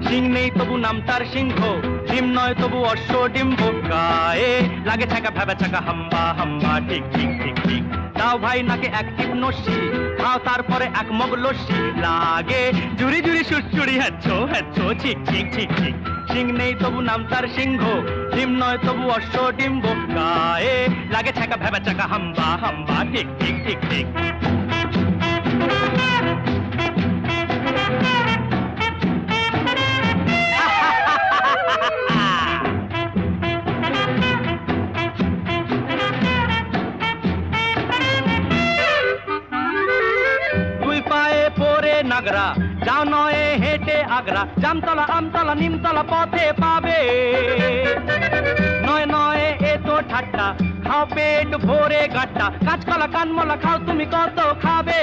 সিং নেই তবু নাম তার সিংহ, ডিম নয় তবু অশ্ব ডিম্ব, গায়ে লাগে ছাকা ভেবা ছাকা হাম্বা হাম্বা, ঠিক ঠিক ঠিক ঠিক। দাও ভাই নাকে এক টিপ নস্যি, খাও তারপরে এক মগ লস্যি, লাগে জুড়ি জুড়ি সুরচুরি হ্যাচ্ছো হ্যাচ্ছো, ঠিক ঠিক ঠিক ঠিক। সিং নেই তবু নাম তার সিংহ, ডিম নয় তবু অশ্ব ডিম্ব, গায়ে লাগে ছাকা ভেবা ছাকা হাম্বা হাম্বা, ঠিক ঠিক ঠিক ঠিক। নাগরা যাও নয় হেঁটে আগ্রা, জামতলা আমতলা নিমতলা পথে পাবে, নয় নয় এ তো ঠাট্টা, খাও পেট ভরে গাট্টা, কাঁচকলা কানমলা খাও তুমি কত খাবে।